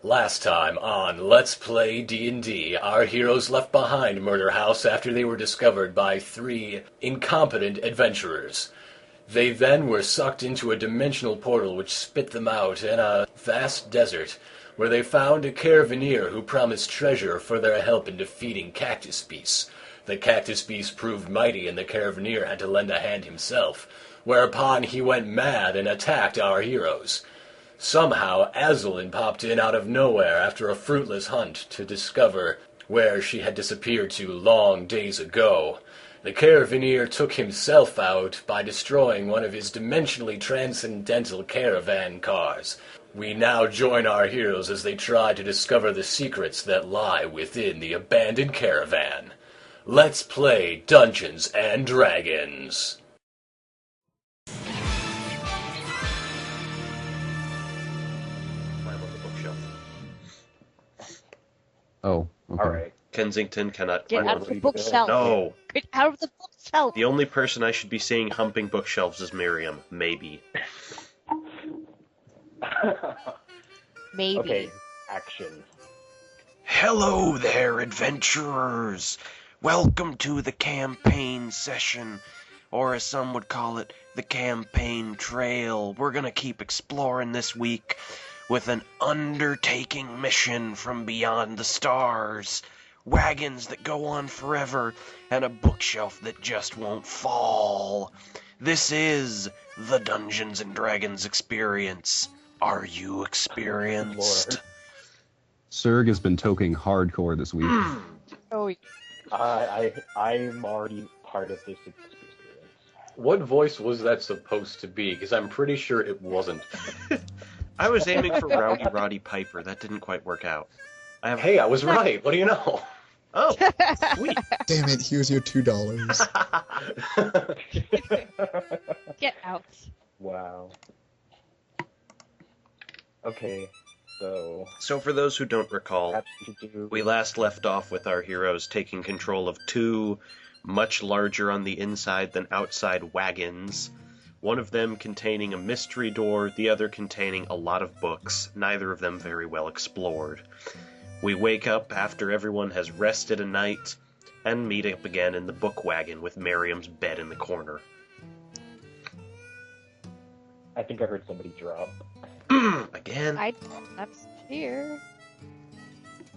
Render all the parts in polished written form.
Last time on Let's Play D&D, our heroes left behind Murder House after they were discovered by 3 incompetent adventurers. They then were sucked into a dimensional portal which spit them out in a vast desert, where they found a caravaneer who promised treasure for their help in defeating Cactus Beasts. The Cactus Beast proved mighty and the caravaneer had to lend a hand himself, whereupon he went mad and attacked our heroes. Somehow, Azalin popped in out of nowhere after a fruitless hunt to discover where she had disappeared to long days ago. The caravaneer took himself out by destroying one of his dimensionally transcendental caravan cars. We now join our heroes as they try to discover the secrets that lie within the abandoned caravan. Let's play Dungeons and Dragons. Oh, okay. All right. Kensington cannot Get climb out over. of the bookshelf. No. Get out of the bookshelf. The only person I should be seeing humping bookshelves is Miriam. Maybe. Maybe. Okay, action. Hello there, adventurers! Welcome to the campaign session, or as some would call it, the campaign trail. We're gonna keep exploring this week with an undertaking mission from beyond the stars, wagons that go on forever, and a bookshelf that just won't fall. This is the Dungeons and Dragons experience. Are you experienced? Lord. Serg has been toking hardcore this week. Oh, I'm already part of this experience. What voice was that supposed to be? Because I'm pretty sure it wasn't. I was aiming for Rowdy Roddy Piper. That didn't quite work out. Hey, I was right. What do you know? Oh, sweet. Damn it, here's your $2. get out. Wow. Okay, so So for those who don't recall, perhaps we should do... we last left off with our heroes taking control of 2 much larger on the inside than outside wagons, one of them containing a mystery door, the other containing a lot of books, neither of them very well explored. We wake up after everyone has rested a night, and meet up again in the book wagon with Miriam's bed in the corner. I think I heard somebody drop. Again? I'm here.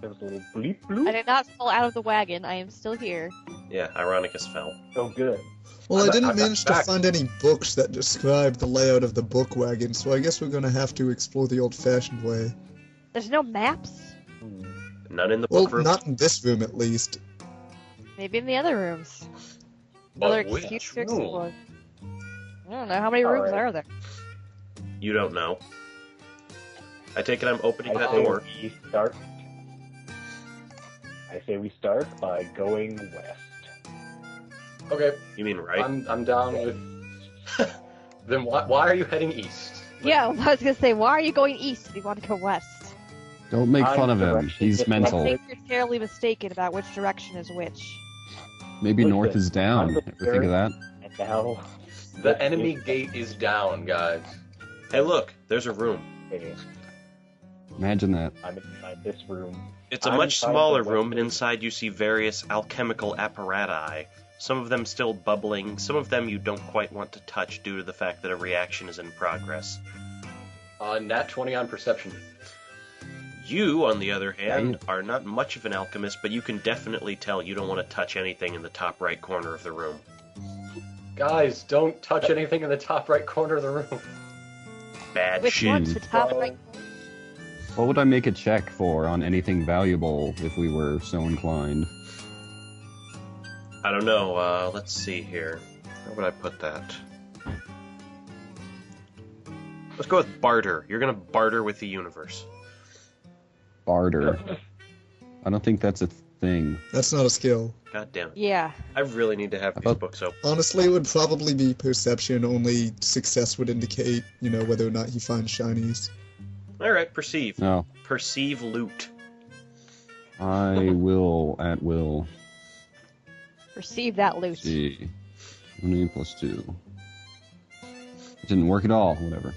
There was a little bleep bloop. I did not fall out of the wagon. I am still here. Yeah, Ironicus fell. Oh, good. Well, I didn't I'm manage to back. find any books that describe the layout of the book wagon, so I guess we're gonna have to explore the old-fashioned way. There's no maps. None in the Well, book room? not in this room, at least. Maybe in the other rooms. But Another which excuse to room? explore. I don't know. How many All rooms right. are there? You don't know. I take it I'm opening I that say door. we start... I say we start by going west. Okay, You mean right? I'm down with... Then why are you heading east? Yeah, I was gonna say, why are you going east if you want to go west? Don't make I'm fun of him. direction He's this I mental. think you're terribly mistaken about which direction is which. Maybe Listen, north is down. I'm the Ever think of that? And now... The enemy gate is down, guys. Hey, look, there's a room. Okay, Imagine that. I'm inside this room. It's a I'm much inside the smaller west room, and room. inside you see various alchemical apparati. Some of them still bubbling, some of them you don't quite want to touch due to the fact that a reaction is in progress. Nat 20 on perception. You, on the other hand, are not much of an alchemist, but you can definitely tell you don't want to touch anything in the top right corner of the room. Guys, don't touch anything in the top right corner of the room. Bad Which shit. one's the top Well, right? What would I make a check for on anything valuable if we were so inclined? I don't know, let's see here. Where would I put that? Let's go with barter. You're gonna barter with the universe. Barter. I don't think that's a thing. That's not a skill. God damn it. Yeah. I really need to have these thought- books open. Honestly, it would probably be perception. Only success would indicate, whether or not he finds shinies. Alright, perceive. No. Perceive loot. I will at will. Receive that loot. See. 20 plus 2. It didn't work at all. Whatever.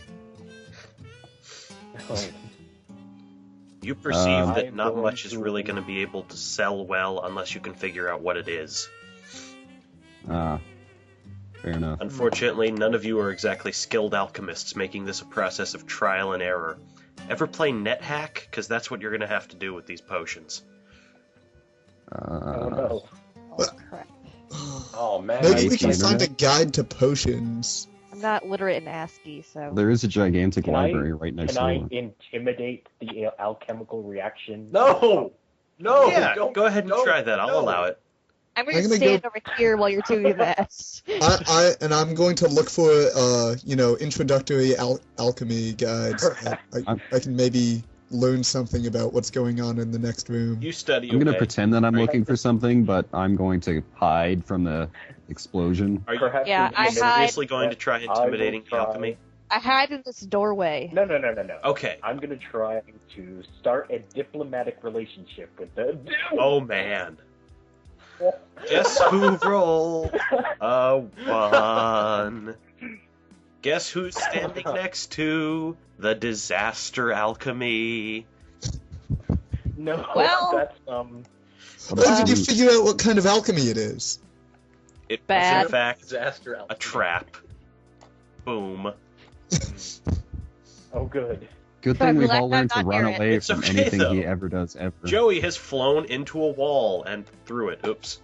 You perceive that I'm not going much is to- really going to be able to sell well unless you can figure out what it is. Fair enough. Unfortunately, none of you are exactly skilled alchemists, making this a process of trial and error. Ever play NetHack? Because that's what you're going to have to do with these potions. Oh no. Oh, crap. Oh man. Maybe we the can find a internet? guide to potions. I'm not literate in ASCII, so. There is a gigantic Can I- library right next Can I door. intimidate the alchemical reaction? No! No! yeah, don't- go ahead and no, try that. I'll no. allow it. I'm gonna I'm gonna stand over here while you're doing that. I'm going to look for introductory alchemy guides. I can maybe learn something about what's going on in the next room. You study I'm going to away. pretend that I'm Right. looking for something, but I'm going to hide from the explosion. Are you Perhaps Yeah, I intimidate- hide- seriously going to try intimidating I will try- alchemy? I hide in this doorway. No. Okay. I'm gonna try to start a diplomatic relationship with the. Oh, man. Guess who rolled a 1? Guess who's standing next to the disaster alchemy? No. Well- That's Oh, did you figure out what kind of alchemy it is? It was, Bad. in fact, Disaster a trap. Boom. Oh, good. Good So thing I'm we've glad all learned to I'm not run near it. away It's from okay, anything though. he ever does ever. Joey has flown into a wall and through it. Oops.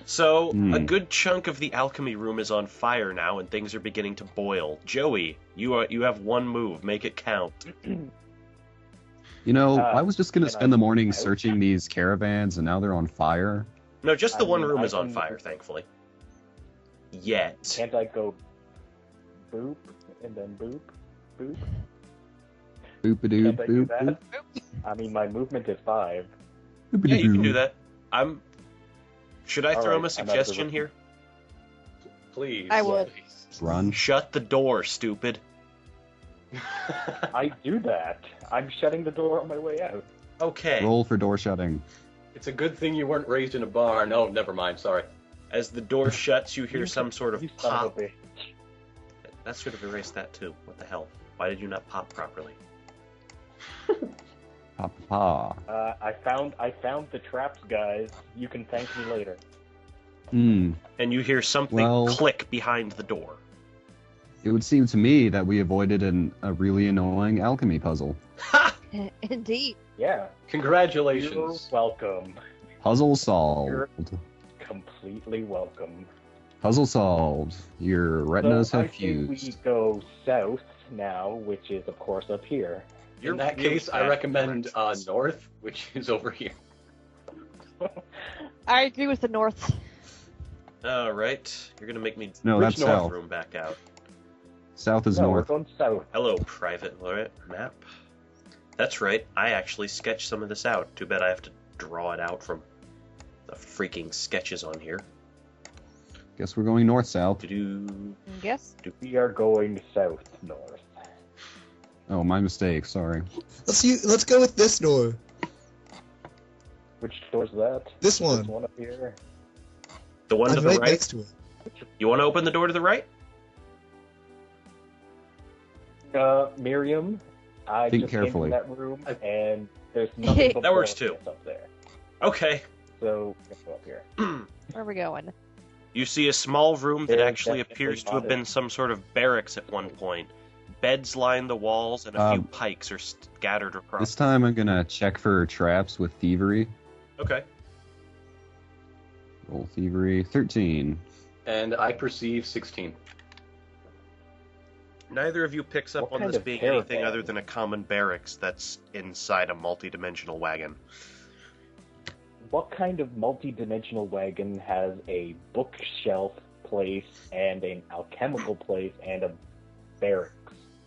So, a good chunk of the alchemy room is on fire now, and things are beginning to boil. Joey, you have one move. Make it count. You know, I was just going to can I- spend the morning searching these caravans, and now they're on fire. No, just the I one mean, room I is on can- fire, thankfully. Yet. Can't I go boop and then boop, boop? Boop-a-doo, Can't I do boop, that? boop. I mean, my movement is 5. Yeah, you can do that. Should I All throw right, him a I'm suggestion out here? Please. I would. please. Run. Shut the door, stupid. I do that. I'm shutting the door on my way out. Okay. Roll for door shutting. It's a good thing you weren't raised in a barn. Oh, never mind. Sorry. As the door shuts, you hear some sort of You son of pop. a bitch. That should have erased that too. What the hell? Why did you not pop properly? Pa-pa. I found the traps, guys. You can thank me later. And And you hear something Well- click behind the door. it would seem to me that we avoided a really annoying alchemy puzzle. Indeed. Yeah. You're Congratulations. welcome. Puzzle solved. You're- Completely welcome. Puzzle solved. Your retinas So I have think we fused. go south now, which is of course up here. In that case, I recommend north, which is over here. I agree with the north. All right, you're gonna make me No, rip that's the south. room back out. South is No, north. we're going south. Hello, private map. That's right. I actually sketched some of this out. Too bad I have to draw it out from the freaking sketches on here. Guess we're going north-south. Do Guess. We are going south north. Oh, my mistake. Sorry. Let's go with this door. Which door's that? This This one. one up here. the one to I'm the right right? next to it. You want to open the door to the right? Miriam, I Think just carefully. came to that room and there's nothing but That works bullets too. up there. Okay. So let's go up here. Where are we going? You see a small room that There's actually definitely appears to have not been some sort of barracks at one point. Beds line the walls, and a few pikes are scattered across. This time I'm gonna check for traps with thievery. Okay. Roll thievery. 13. And I perceive 16. Neither of you picks up What on kind this of being caravan? anything other than a common barracks that's inside a multi-dimensional wagon. What kind of multi-dimensional wagon has a bookshelf place and an alchemical place and a barracks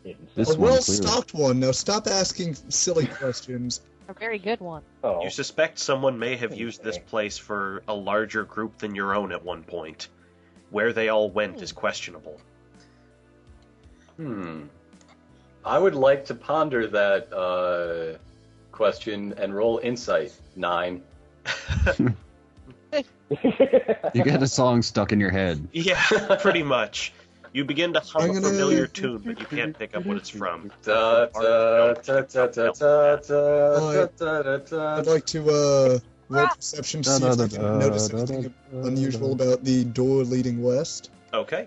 inside? This A one, well-stocked one. Now stop asking silly questions. A very good one. Oh, You suspect someone may have used this Okay. place for a larger group than your own at one point. Where they all went is questionable. I would like to ponder that question and roll insight. 9. You get a song stuck in your head. Yeah, pretty much. You begin to hum I'm a gonna- familiar tune, but you can't pick up what it's from. Da, da, da, da, da, da, da, da, da. I'd like to roll perception to see if I can notice anything unusual about the door leading west. Okay.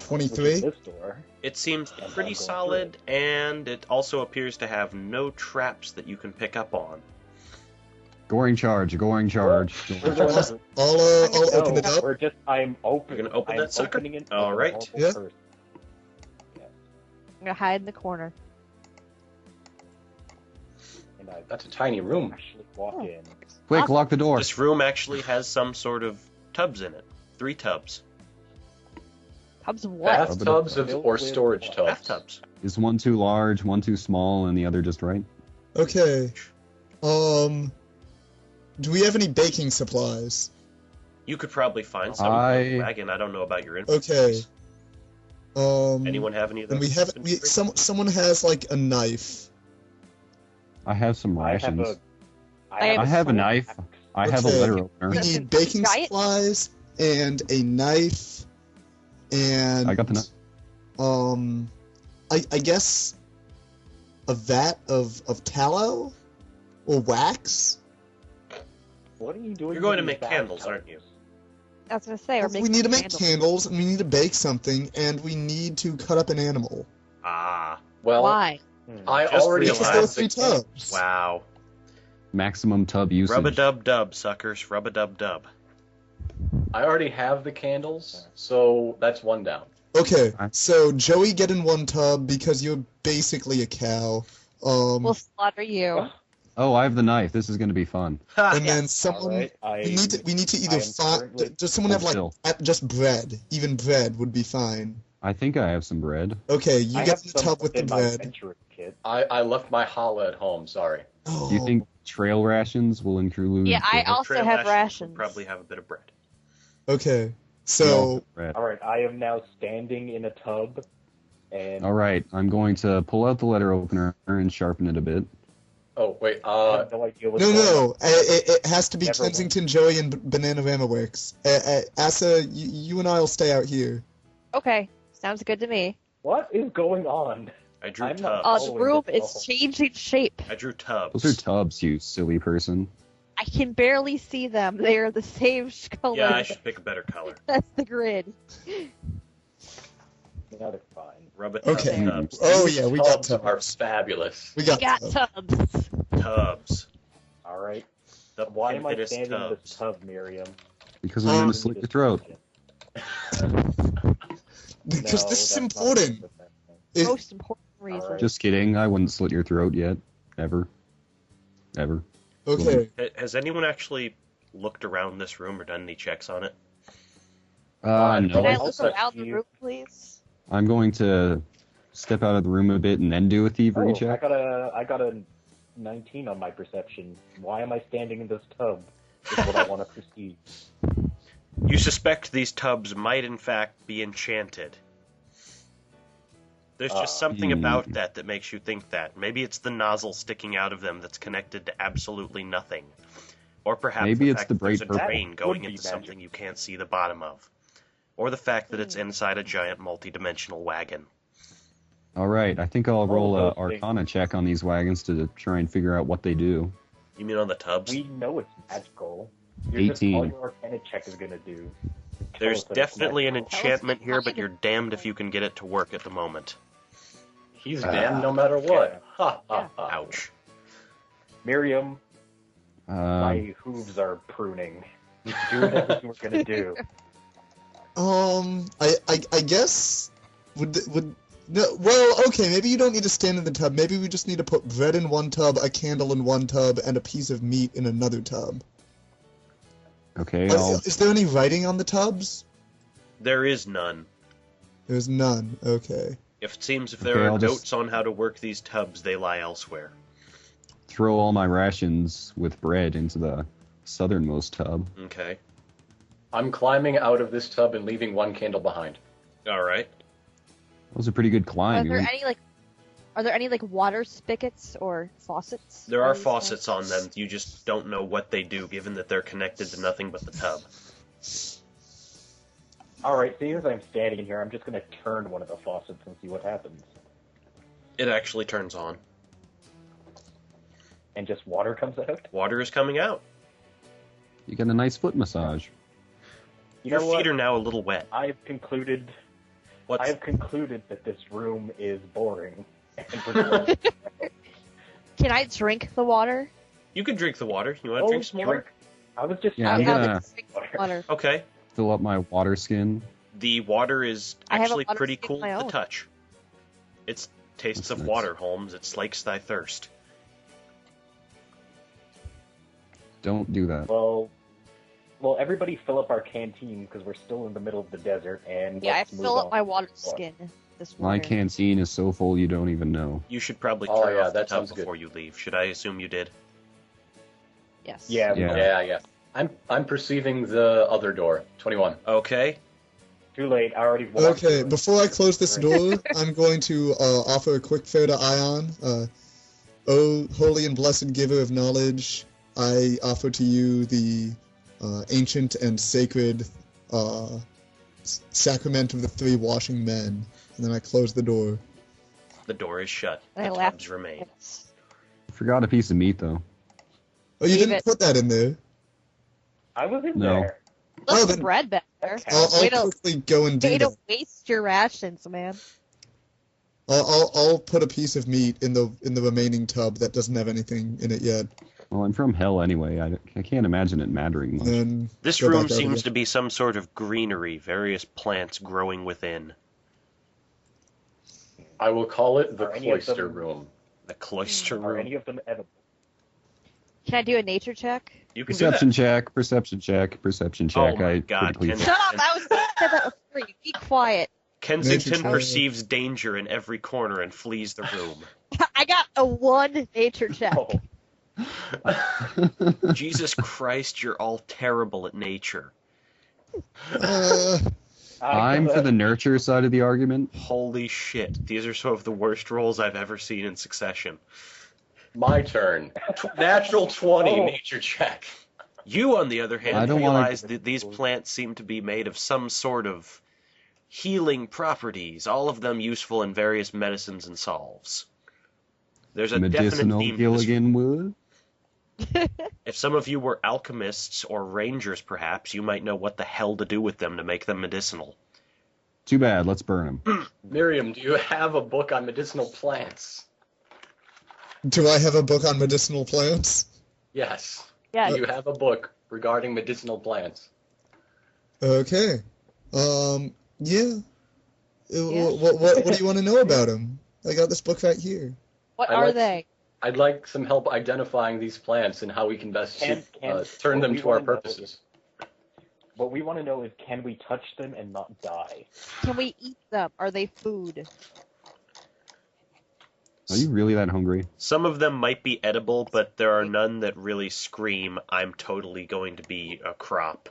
Which is 23. this door. It seems I'm pretty going solid, and it also appears to have no traps that you can pick up on. Goring charge, goring charge. We're just, I'll open it up. We're just, I'm open. You're gonna open I'm that sucker? opening it All like a right. normal Yeah. person. I'm gonna hide in the corner. And I That's a tiny room. actually walk in. Quick, lock the door. This room actually has some sort of tubs in it. 3 tubs. Tubs of what? Bathtubs or storage tubs? Bathtubs. Is one too large, one too small, and the other just right? Okay. Do we have any baking supplies? You could probably find some in the wagon. I don't know about your Okay. inventories. Anyone have any of those? And we have someone has like a knife. I have some rations. I have a knife. I have a Okay. letter We opener. need baking Giant- supplies and a knife and I got the knife. I guess a vat of tallow or wax. What are you doing? You're going to with make these candles, bathtubs? aren't you? I was gonna say, we're We making need to make candles. candles, and we need to bake something, and we need to cut up an animal. Ah. Well, Why? I Just already realized Because there are have 3 the tubs. Wow. Maximum tub usage. Rub-a-dub-dub, suckers. Rub-a-dub-dub. I already have the candles, so that's 1 down. Okay, so Joey, get in 1 tub because you're basically a cow. We'll slaughter you. Oh, I have the knife. This is going to be fun. And then someone Alright, we need to either I am find. currently- Does someone have like Still. just bread? Even bread would be fine. I think I have some bread. Okay, you I get have in the tub with the in my bread. adventure kit. I left my challah at home, sorry. Oh, Do you think trail rations will include? Yeah, I also Trail have Ash rations. would probably have a bit of bread. Okay, We all so have bread. Alright, I am now standing in a tub, and All right, I'm going to pull out the letter opener and sharpen it a bit. Oh, wait, I have no idea what's no, going on. it has to be Never Kensington, Joey, and Bananarama Works. Asa, you and I'll stay out here. Okay, sounds good to me. What is going on? I drew I'm tubs. not- The Following room this is all. changing shape. I drew tubs. Those are tubs, you silly person. I can barely see them. They are the same color. Yeah, I should pick a better color. That's the grid. Now they're fine. Okay. Rub-a-dub-dubs. Oh yeah, we got tubs are tubs. fabulous. We We got got tubs. tubs. Tubs. Alright. The Why am I pimpinest standing in this tubs. tub, Miriam? Because I'm going to slit your throat. Because No, this is that's not important. what that means. It- Most important reason. Alright. Just kidding. I wouldn't slit your throat yet. Ever. Ever. okay, Has anyone actually looked around this room or done any checks on it? Can No. I I'll look set around the you- room, please? I'm going to step out of the room a bit and then do a thievery Oh, check. I got a 19 on my perception. Why am I standing in this tub? Is what I want to proceed. You suspect these tubs might in fact be enchanted. There's just something about that makes you think that. Maybe it's the nozzle sticking out of them that's connected to absolutely nothing. Or perhaps Maybe the it's fact the that there's bright a purple. drain That going would be into magic. something you can't see the bottom of. Or the fact that it's inside a giant multi-dimensional wagon. Alright, I think I'll roll a those things. Arcana check on these wagons to try and figure out what they do. You mean on the tubs? We know it's magical. 18. All your Arcana check is gonna do. Tell There's us that it's definitely an magical. enchantment here, but you're damned if you can get it to work at the moment. He's damned no matter what. Ha ha ha. Ouch. Miriam, Um, my hooves are pruning. Doing everything we're gonna do. I guess would no. Well, okay, maybe you don't need to stand in the tub. Maybe we just need to put bread in 1 tub, a candle in 1 tub, and a piece of meat in another tub. okay, Is there any writing on the tubs? There is none. There's none. Okay. If it seems if Okay, there are I'll notes just- on how to work these tubs, they lie elsewhere. throw all my rations with bread into the southernmost tub. Okay. I'm climbing out of this tub and leaving 1 candle behind. Alright. That was a pretty good Are climb. there You're- any like water spigots or faucets? There on are these faucets things? on them, you just don't know what they do, given that they're connected to nothing but the tub. Alright, seeing as I'm standing here, I'm just gonna turn one of the faucets and see what happens. It actually turns on. And just water comes out? Water is coming out. You get a nice foot massage. Your feet are now a little wet. I've concluded that this room is boring. Can I drink the water? You can drink the water. You want to drink some water? I was just Yeah, I I'm have gonna- to drink the water. Okay. Fill up my water skin. The water is I have a actually water pretty skin cool of my to own. touch. It tastes That's of nice. water, Holmes. It slakes thy thirst. Don't do that. Well, everybody fill up our canteen because we're still in the middle of the desert, and Yeah, I let's move fill up on. my water skin. This My water. canteen is so full you don't even know. You should probably Oh, turn yeah, off the that tub sounds good. before you leave. Should I assume you did? Yes. Yeah, Yeah. Yeah. I'm perceiving the other door. 21. Okay. too late. I already walked. Okay, through it. before I close this door, I'm going to offer a quick prayer to Ion. O holy and blessed giver of knowledge, I offer to you the ancient and sacred sacrament of the three washing men. And then I close the door. The door is shut. And I The laugh. tubs remain. Forgot a piece of meat though. Oh, you Leave didn't it. put that in there. I was in No. there. Oh, Left the then- bread back there. Okay. I'll Way to- quickly go and do Way to that. waste your rations, man. I'll put a piece of meat in the remaining tub that doesn't have anything in it yet. Well, I'm from hell anyway. I can't imagine it mattering much. And This go room back out seems again. to be some sort of greenery, various plants growing within. I will call it the Are any of them- cloister room. The cloister Are room. any of them edible? Can I do a nature check? You can do that. Perception check, perception check, perception check. Oh my I God, quickly- Ken- Shut up! I was gonna say that before you. Be quiet. Kensington Nature check. perceives danger in every corner and flees the room. I got a 1 nature check. Oh, Jesus Christ, you're all terrible at nature. I'm for the nurture side of the argument. Holy shit, these are some of the worst rolls I've ever seen in succession. My turn. Natural 20 Oh. nature check. You, on the other hand, I don't wanna- realize that these plants seem to be made of some sort of healing properties, all of them useful in various medicines and salves. There's a definite Medicinal theme to this. Gilligan wood. If some of you were alchemists or rangers, perhaps, you might know what the hell to do with them to make them medicinal. Too bad. Let's burn them. Miriam, do you have a book on medicinal plants? Do I have a book on medicinal plants? Yes. Yeah. Do you have a book regarding medicinal plants? Okay. Yeah. Yeah. What do you want to know about them? I got this book right here. What I are like- they? I'd like some help identifying these plants and how we can best Can- turn what them we to our wanna know purposes. what we want to know is, can we touch them and not die? Can we eat them? Are they food? Are you really that hungry? Some of them might be edible, but there are none that really scream, I'm totally going to be a crop.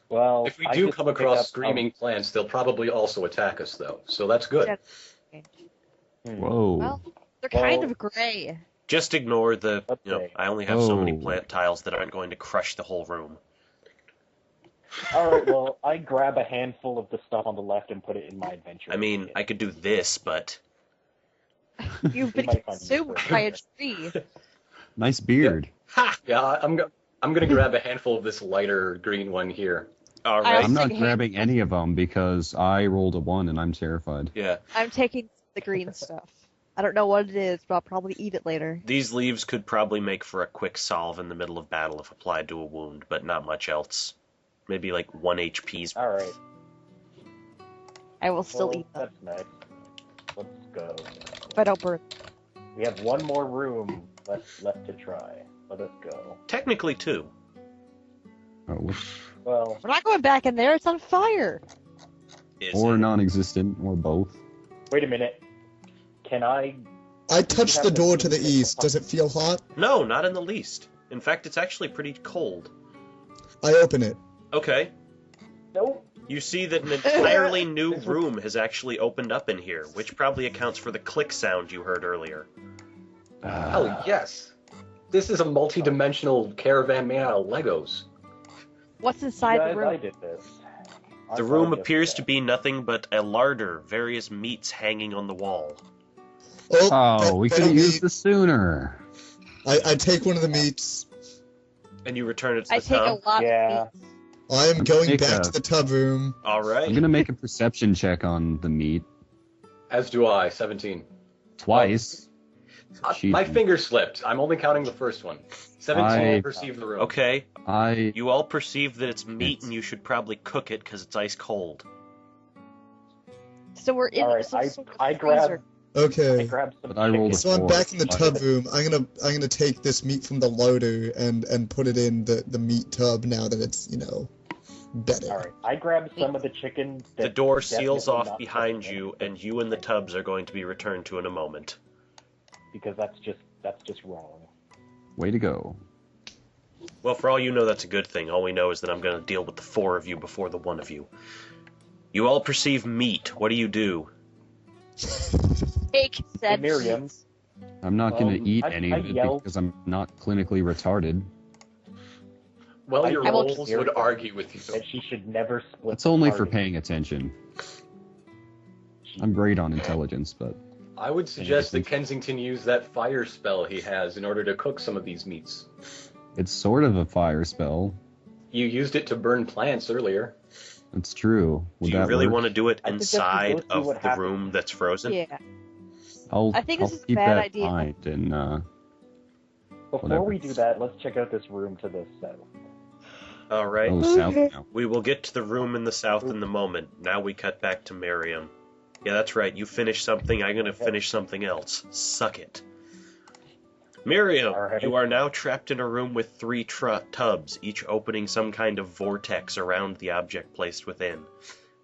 Well, If we I do just come picked across up- screaming plants, they'll probably also attack us, though. So that's good. Yeah. Whoa. Well, they're kind Well- of gray. Just ignore the, Let's you know, say. I only have so many Oh. plant tiles that aren't going to crush the whole room. All right, well, I grab a handful of the stuff on the left and put it in my adventure. I mean, I could do this, but You've been might find consumed it by a tree. Nice beard. Yeah, I'm gonna grab a handful of this lighter green one here. all I right. I'm not Hey. grabbing any of them because I rolled a 1 and I'm terrified. Yeah, I'm taking the green stuff. I don't know what it is, but I'll probably eat it later. these leaves could probably make for a quick solve in the middle of battle if applied to a wound, but not much else. Maybe like 1 HP's. All right. I will still Well, eat them that's nice. Let's go. if I don't burn. We have one more room left to try. Let us go. Technically 2. Oh, Well, We're not going back in there. It's on fire. Is or it? non-existent, or both. wait a minute. Can I? I touched the door to the east. Does it feel hot? No, not in the least. In fact, it's actually pretty cold. I open it. Okay. Nope. You see that an entirely new room has actually opened up in here, which probably accounts for the click sound you heard earlier. Oh yes, this is a multi-dimensional caravan made out of Legos. What's inside the Guys, room? I did this. The room appears to be nothing but a larder, various meats hanging on the wall. Oh, we could have used this sooner. I take one of the meats. And you return it to I the take tub? a lot Yeah. of meat. I am going Make back a- to the tub room. All right. I'm gonna make a perception check on the meat As do I. 17. twice. My Cheating. finger slipped. I'm only counting the first one. 17 I- perceive the room. Okay, I you all perceive that it's meat and you should probably cook it because it's ice cold. So we're in All right, some sort of I freezer. Okay. grabbed some But I rolled chicken. a So I'm four. back in the tub room. I'm gonna take this meat from the larder and put it in the meat tub now that it's better. All right, I grabbed some of the chicken. The that's door seals definitely off not behind cooked you, yet, and you and the tubs are going to be returned to in a moment. because that's just wrong. Way to go. Well, for all you know, that's a good thing. All we know is that I'm going to deal with the four of you before the one of you. You all perceive meat. What do you do? Take said Miriam. meats. I'm not gonna eat I any of it yelled- because I'm not clinically retarded. Well, your I will rolls hear would that. argue with you. That she should never split. It's only the for party. paying attention. I'm great on intelligence, but I would suggest that Kensington use that fire spell he has in order to cook some of these meats. it's sort of a fire spell. You used it to burn plants earlier. It's true. Do Would you that really work? want to do it I suggest we inside go through of what the happened. room that's frozen? Yeah. I'll I think I'll this is a keep bad that idea. in mind and Before whatever. we do that, let's check out this room to the south. All right. oh south now. We will get to the room in the south in the moment. Now we cut back to Miriam. Yeah, that's right. You finish something, I'm going to finish something else. Suck it. Miriam, All right. you are now trapped in a room with three tubs, each opening some kind of vortex around the object placed within.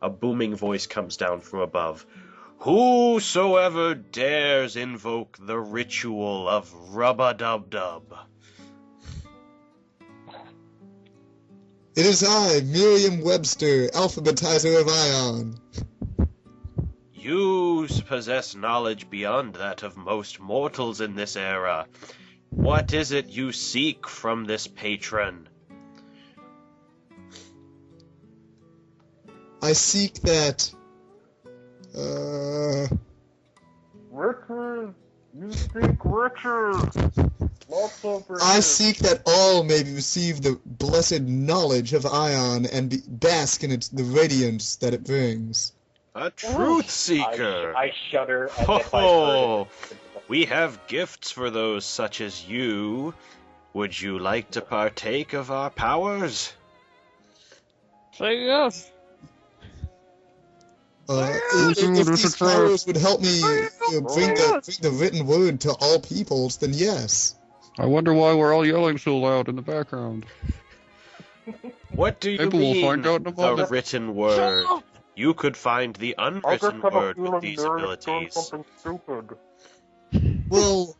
A booming voice comes down from above. Whosoever dares invoke the ritual of Rub-a-Dub-Dub. It is I, Miriam Webster, alphabetizer of Ion. You possess knowledge beyond that of most mortals in this era. What is it you seek from this patron? I seek that. Richard, you speak Richard. Lots of I seek that all may receive the blessed knowledge of Ion and bask in the radiance that it brings. A truth seeker. I shudder as if I heard Oh, it. we have gifts for those such as you. Would you like to partake of our powers? Say yes. If these powers would help me bring the written word to all peoples, then yes. I wonder why we're all yelling so loud in the background. What do you Maybe we'll mean, find out in a the moment. written word? You could find the unwritten word with these abilities. Stupid. Well,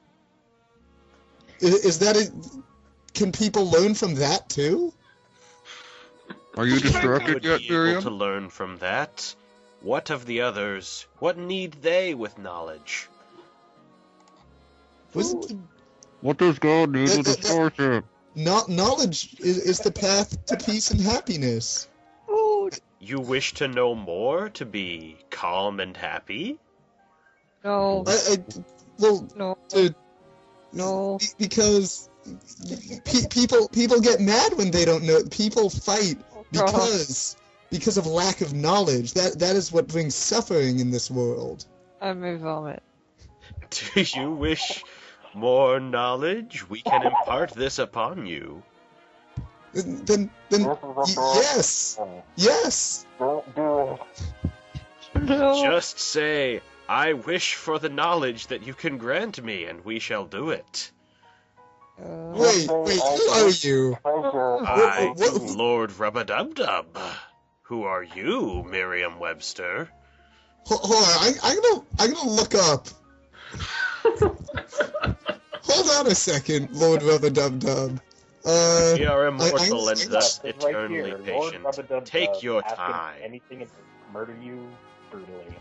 is that it? Can people learn from that too? Are you You distracted would yet, be able Miriam? to learn from that. What of the others? What need they with knowledge? Wasn't What does God need with a starship? knowledge is the path to peace and happiness? Food. You wish to know more to be calm and happy? No. Well, No. to- No. because people get mad when they don't know. People fight because of lack of knowledge. That is what brings suffering in this world. I may vomit. Do you wish more knowledge? We can impart this upon you. Then yes, yes. No. Just say, I wish for the knowledge that you can grant me, and we shall do it. Wait, who are you? I, what- Lord Rub-a-Dub-Dub. Who are you, Merriam-Webster? Hold on, I'm gonna look up. Hold on a second, Lord Rubber Dub Dub. We are immortal and I- thus It's right eternally here. Lord patient. Rub-a-Dub-Dub, Take your ask him time. Anything and murder you brutally.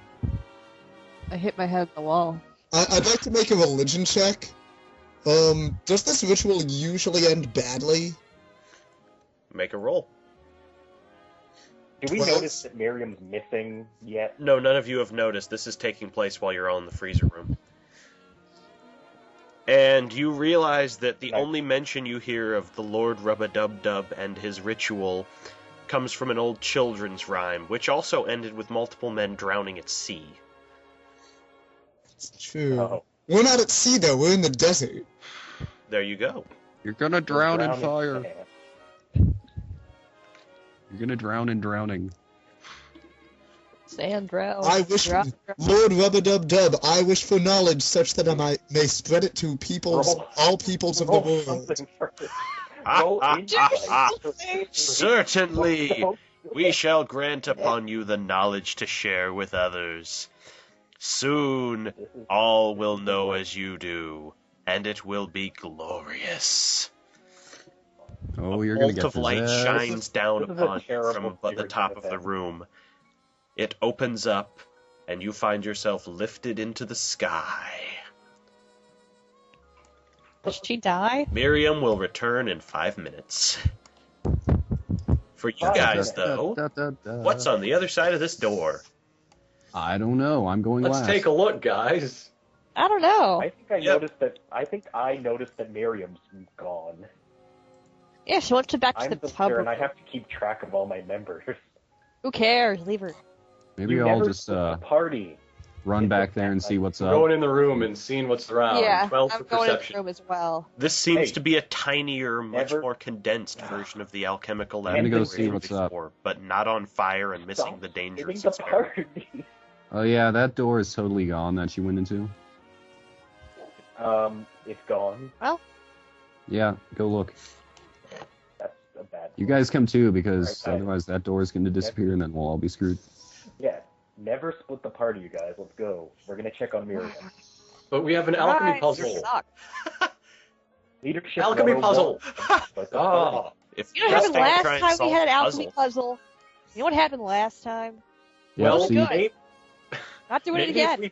I hit my head on the wall. I'd like to make a religion check. Does this ritual usually end badly? Make a roll. Do we Well, notice that Miriam's missing yet? No, none of you have noticed. This is taking place while you're all in the freezer room. And you realize that the Nice. only mention you hear of the Lord Rub-a-Dub-Dub and his ritual comes from an old children's rhyme, which also ended with multiple men drowning at sea. It's true. Oh. We're not at sea though. We're in the desert. There you go. You're gonna drown in Drowning fire. sand. You're gonna drown in drowning. Sand drown. I wish, drown. Lord Rub-a-Dub-Dub, I wish for knowledge such that I may spread it to all peoples of the Roll world. something first. Roll insight. Certainly, we shall grant upon you the knowledge to share with others. Soon, all will know as you do, and it will be glorious. Oh, you're A gonna bolt get of light possessed. shines down this is a upon you terrible from the theory top to of the defend. room. It opens up, and you find yourself lifted into the sky. Did she die? Miriam will return in 5 minutes. For you Five guys, minutes. though, what's on the other side of this door? I don't know. I'm going Let's last. take a look, guys. I don't know. I think I Yep. noticed that. I think I noticed that Miriam's gone. Yeah, she went back to I'm the the pub. leader, and I have to keep track of all my members. Who cares? Leave her. Maybe You I'll never just split the party. run back there and see what's up. Going in the room and seeing what's around. Yeah, 12 I'm for going in the perception. room as well. This seems Hey, to be a tinier, much never- more condensed version of the alchemical I'm gonna laboratory go see what's up. before, but not on fire and missing Stop the dangerous splitting the experiment. party. Oh yeah, that door is totally gone that she went into. It's gone. Yeah, go look. That's a bad. You guys come too, because Right, otherwise that door is going to disappear and then we'll all be screwed. Yeah. Never split the party, you guys. Let's go. We're gonna check on Miriam. But we have an alchemy Guys, puzzle. you suck. Leadership. Alchemy 101, puzzle. split the party. Oh, If You know what just happened don't last try and time we solve had an the alchemy puzzle? You know what happened last time? Yeah, well, see, good. maybe, Not doing it maybe if again.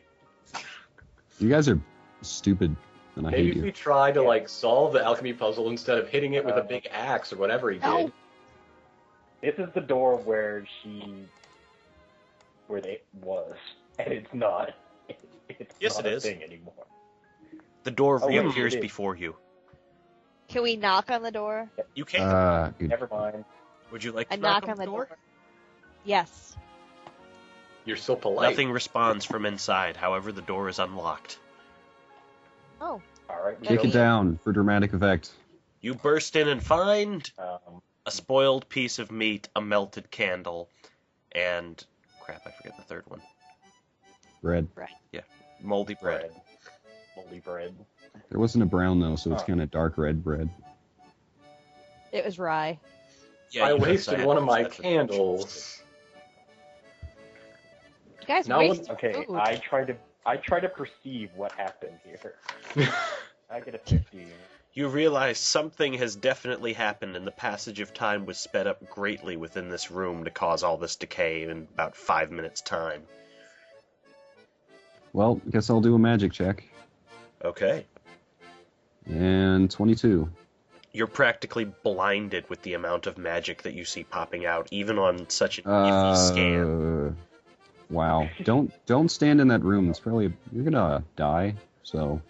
you guys are stupid, and I maybe hate if you. we try to like solve the alchemy puzzle instead of hitting it with a big axe or whatever he No. did. This is the door where they was, and it's not. It's Yes, not it a is. thing anymore. The door Oh, wait, reappears it is. before you. Can we knock on the door? You can't. Good. Never mind. Would you like to I knock on the door. Yes. You're so polite. Nothing responds from inside. However, the door is unlocked. Oh. All right. we Kick go. it down for dramatic effect. You burst in and find Um, a spoiled piece of meat, a melted candle, and crap, I forget the third one. Bread. Moldy bread. bread. Moldy bread. There wasn't a brown though, so it's Oh. kind of dark red bread. It was rye. I you notice wasted had one of to my set the- candles. You guys Now wasted Okay, food. I try to perceive what happened here. I get a 15. You realize something has definitely happened, and the passage of time was sped up greatly within this room to cause all this decay in about 5 minutes' time. Well, guess I'll do a magic check. Okay. And 22. You're practically blinded with the amount of magic that you see popping out, even on such an iffy scan. Wow. Don't stand in that room. It's probably you're gonna die. So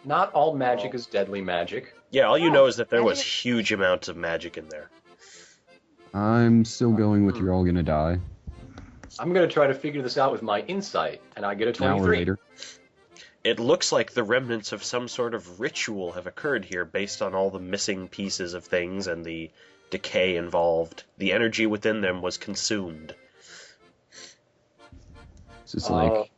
Not all magic is deadly magic. Yeah, all you know is that there was magic- huge amounts of magic in there. I'm still going with you're all gonna die. I'm going to try to figure this out with my insight, and I get a An hour 23. later. It looks like the remnants of some sort of ritual have occurred here based on all the missing pieces of things and the decay involved. The energy within them was consumed. It's just like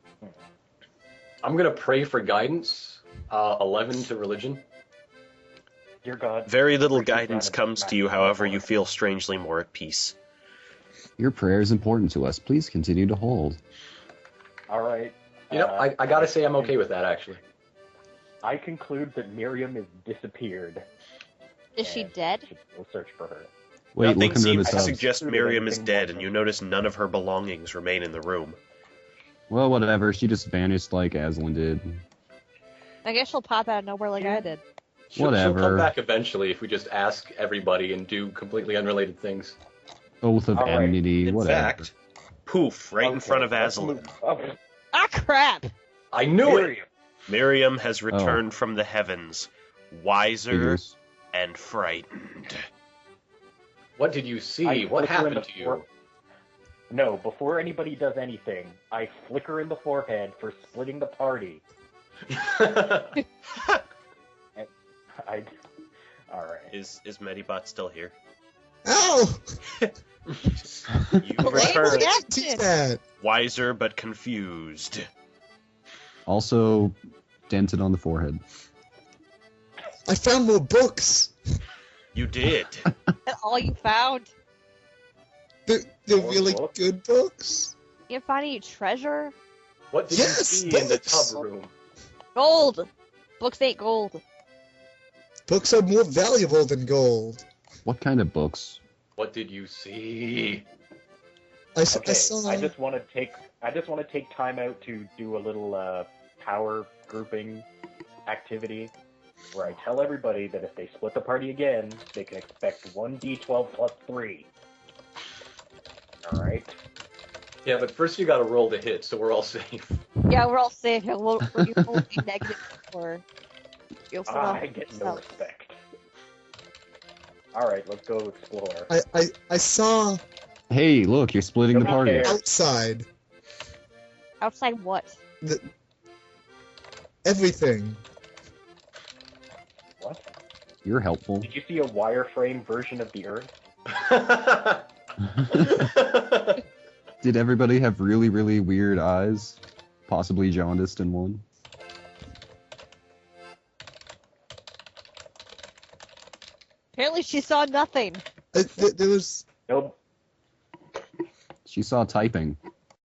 I'm going to pray for guidance. 11 to religion. Dear God. Very little Freaking guidance random comes to you, smack. however, you feel strangely more at peace. your prayer is important to us. Please continue to hold. All right. You know, I got to say I'm okay with that, actually. I conclude that Miriam has disappeared. Is she and dead? should go search for her. Wait, Nothing look under the seems to tubs. suggest Through Miriam is anything dead, more. and you notice none of her belongings remain in the room. Well, whatever. She just vanished like Aslan did. I guess she'll pop out of nowhere like I did. She'll come Whatever. back eventually if we just ask everybody and do completely unrelated things. Oath of All right. enmity, In whatever. fact, poof, right in front of let's Aslan. move- oh, Ah, crap! I knew it! Miriam. Miriam has returned from the heavens, wiser Figures. and frightened. What did you see? I What flicker in happened the to you? fore- No, before anybody does anything, I flicker in the forehead for splitting the party. I. All right. Is Medibot still here? Ow! You Great return reaction. Teach that. wiser but confused. Also, dented on the forehead. I found more books. You did. That's all you found? They're More really books? good books. You didn't find any treasure? What did Yes, you see in the books. tub room? Gold! Books ain't gold. Books are more valuable than gold. What kind of books? What did you see? I Okay, saw. I just want to take time out to do a little power grouping activity where I tell everybody that if they split the party again, they can expect 1d12 plus 3. All right. Yeah, but first you gotta roll to hit, so we're all safe. Yeah, we're all safe. You'll be negative for. You'll still I have get no yourself. respect. All right, let's go explore. I saw Hey, look, you're splitting the Come party. here. outside Outside what? everything. What? You're helpful. Did you see a wireframe version of the Earth? Did everybody have really, really weird eyes? Possibly jaundiced in one? Apparently she saw nothing. There was Nope. She saw typing.